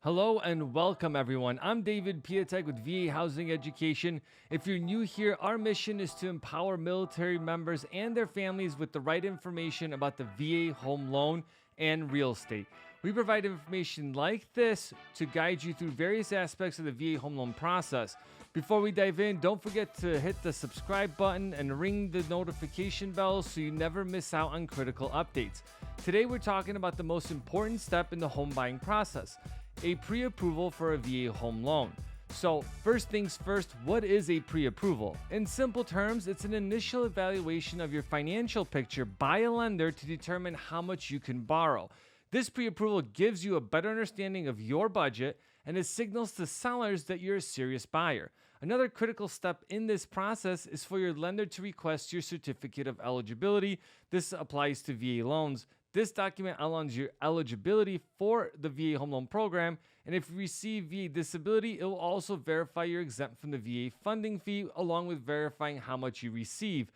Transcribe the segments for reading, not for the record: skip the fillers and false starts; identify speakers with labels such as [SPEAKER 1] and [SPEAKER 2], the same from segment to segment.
[SPEAKER 1] Hello and welcome everyone. I'm David Piatek with VA Housing Education. If you're new here, our mission is to empower military members and their families with the right information about the VA home loan and real estate. We provide information like this to guide you through various aspects of the VA home loan process. Before we dive in, don't forget to hit the subscribe button and ring the notification bell so you never miss out on critical updates. Today we're talking about the most important step in the home buying process: a pre-approval for a VA home loan. So first things first, what is a pre-approval? In simple terms, it's an initial evaluation of your financial picture by a lender to determine how much you can borrow. This pre-approval gives you a better understanding of your budget and it signals to sellers that you're a serious buyer. Another critical step in this process is for your lender to request your certificate of eligibility. This applies to VA loans. This document outlines your eligibility for the VA home loan program, and if you receive VA disability, it will also verify you're exempt from the VA funding fee, along with verifying how much you receive.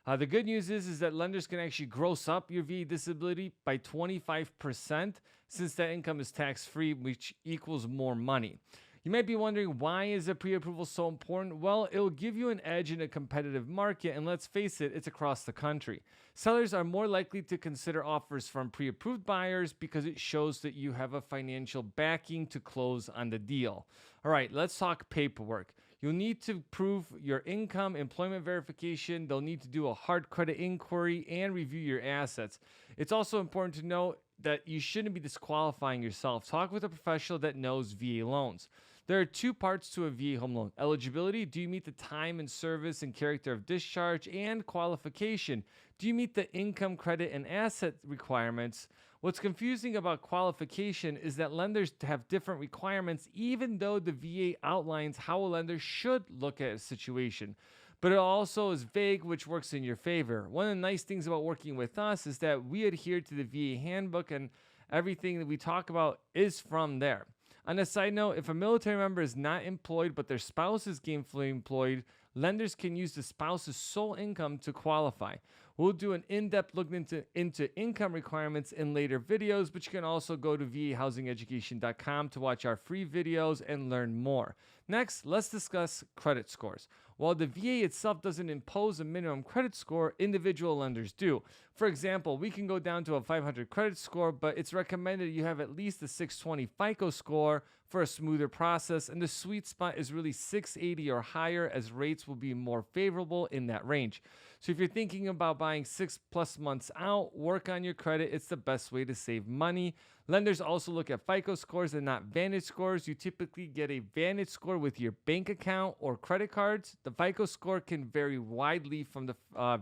[SPEAKER 1] The good news is that lenders can actually gross up your VA disability by 25% since that income is tax-free, which equals more money. You might be wondering, why is a pre-approval so important? Well, it'll give you an edge in a competitive market, and let's face it, it's across the country. Sellers are more likely to consider offers from pre-approved buyers because it shows that you have a financial backing to close on the deal. All right, let's talk paperwork. You'll need to prove your income, employment verification. They'll need to do a hard credit inquiry and review your assets. It's also important to note that you shouldn't be disqualifying yourself. Talk with a professional that knows VA loans. There are two parts to a VA home loan: eligibility. Do you meet the time and service and character of discharge? And qualification. Do you meet the income, credit, and asset requirements? What's confusing about qualification is that lenders have different requirements, even though the VA outlines how a lender should look at a situation. But it also is vague, which works in your favor. One of the nice things about working with us is that we adhere to the VA handbook, and everything that we talk about is from there. On a side note, if a military member is not employed but their spouse is gainfully employed, lenders can use the spouse's sole income to qualify. We'll do an in-depth look into income requirements in later videos, but you can also go to vahousingeducation.com to watch our free videos and learn more. Next, let's discuss credit scores. While the VA itself doesn't impose a minimum credit score, individual lenders do. For example, we can go down to a 500 credit score, but it's recommended you have at least a 620 FICO score for a smoother process, and the sweet spot is really 680 or higher, as rates will be more favorable in that range. So if you're thinking about buying 6+ months out, work on your credit. It's the best way to save money. Lenders also look at FICO scores and not Vantage scores. You typically get a Vantage score with your bank account or credit cards. The FICO score can vary widely from the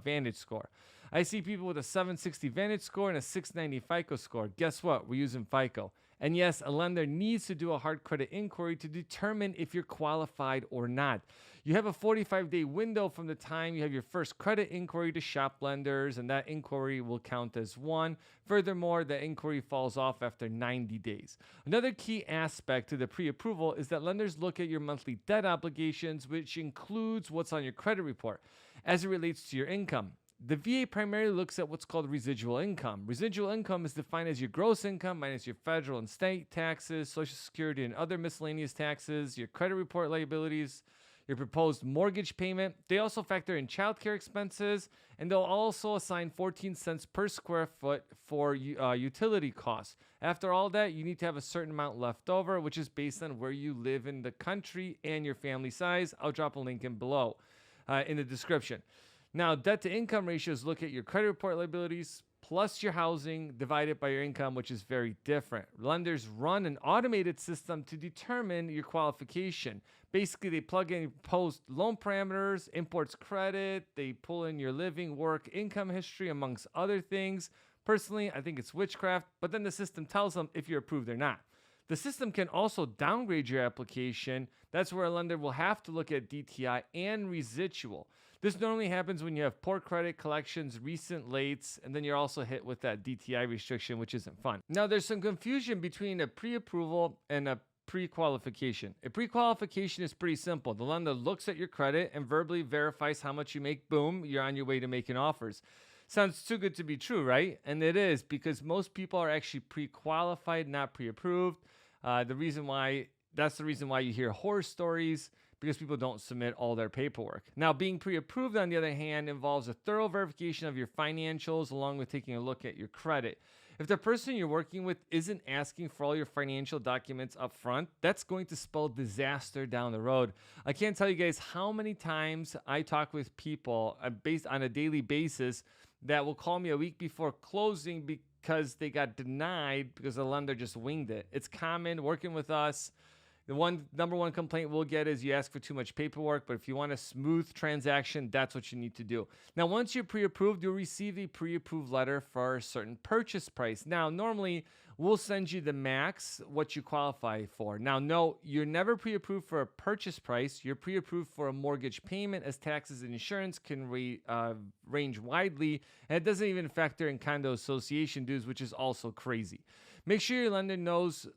[SPEAKER 1] Vantage score. I see people with a 760 Vantage score and a 690 FICO score. Guess what? We're using FICO. And yes, a lender needs to do a hard credit inquiry to determine if you're qualified or not. You have a 45-day window from the time you have your first credit inquiry to shop lenders, and that inquiry will count as one. Furthermore, the inquiry falls off after 90 days. Another key aspect to the pre-approval is that lenders look at your monthly debt obligations, which includes what's on your credit report as it relates to your income. The VA primarily looks at what's called residual income. Residual income is defined as your gross income minus your federal and state taxes, Social Security, and other miscellaneous taxes, your credit report liabilities, your proposed mortgage payment. They also factor in childcare expenses, and they'll also assign 14 cents per square foot for utility costs. After all that, you need to have a certain amount left over, which is based on where you live in the country and your family size. I'll drop a link in below in the description. Now, debt to income ratios look at your credit report liabilities plus your housing divided by your income, which is very different. Lenders run an automated system to determine your qualification. Basically, they plug in post loan parameters, imports credit, they pull in your living, work, income history, amongst other things. Personally, I think it's witchcraft, but then the system tells them if you're approved or not. The system can also downgrade your application. That's where a lender will have to look at DTI and residual. This normally happens when you have poor credit collections, recent lates, and then you're also hit with that DTI restriction, which isn't fun. Now, there's some confusion between a pre-approval and a pre-qualification. A pre-qualification is pretty simple. The lender looks at your credit and verbally verifies how much you make. Boom, you're on your way to making offers. Sounds too good to be true, right? And it is, because most people are actually pre-qualified, not pre-approved. That's the reason why you hear horror stories, because people don't submit all their paperwork. Now, being pre-approved, on the other hand, involves a thorough verification of your financials along with taking a look at your credit. If the person you're working with isn't asking for all your financial documents up front, that's going to spell disaster down the road. I can't tell you guys how many times I talk with people based on a daily basis that will call me a week before closing because they got denied because the lender just winged it. It's common working with us. The number one complaint we'll get is you ask for too much paperwork, but if you want a smooth transaction, that's what you need to do. Now, once you're pre-approved, you'll receive a pre-approved letter for a certain purchase price. Now, normally, we'll send you the max, what you qualify for. Now, no, you're never pre-approved for a purchase price. You're pre-approved for a mortgage payment, as taxes and insurance can range widely, and it doesn't even factor in condo association dues, which is also crazy. Make sure your lender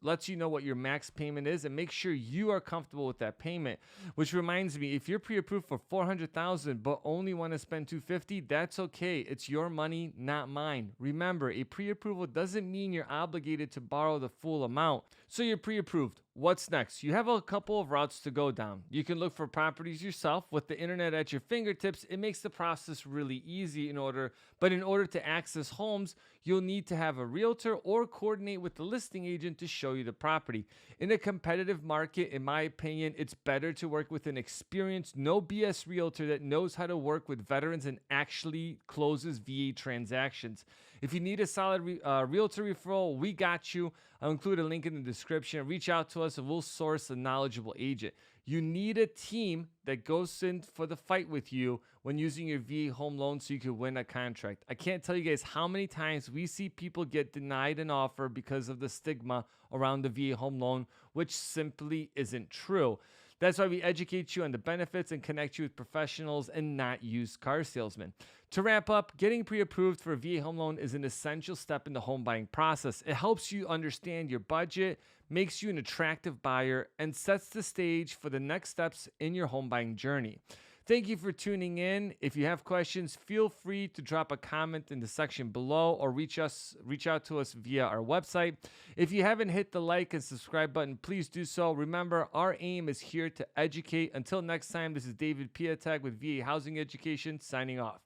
[SPEAKER 1] lets you know what your max payment is, and make sure you are comfortable with that payment. Which reminds me, if you're pre-approved for $400,000 but only want to spend $250,000, that's okay. It's your money, not mine. Remember, a pre-approval doesn't mean you're obligated to borrow the full amount. So you're pre-approved. What's next? You have a couple of routes to go down. You can look for properties yourself. With the internet at your fingertips, it makes the process really easy. In order to access homes, you'll need to have a realtor or coordinate with the listing agent to show you the property. In a competitive market, in my opinion, it's better to work with an experienced, no BS realtor that knows how to work with veterans and actually closes VA transactions. If you need a solid realtor referral, we got you. I'll include a link in the description. Reach out to us and we'll source a knowledgeable agent. You need a team that goes in for the fight with you when using your VA home loan so you can win a contract. I can't tell you guys how many times we see people get denied an offer because of the stigma around the VA home loan, which simply isn't true. That's why we educate you on the benefits and connect you with professionals and not used car salesmen. To wrap up, getting pre-approved for a VA home loan is an essential step in the home buying process. It helps you understand your budget, makes you an attractive buyer, and sets the stage for the next steps in your home buying journey. Thank you for tuning in. If you have questions, feel free to drop a comment in the section below or reach out to us via our website. If you haven't hit the like and subscribe button, please do so. Remember, our aim is here to educate. Until next time, this is David Piatek with VA Housing Education signing off.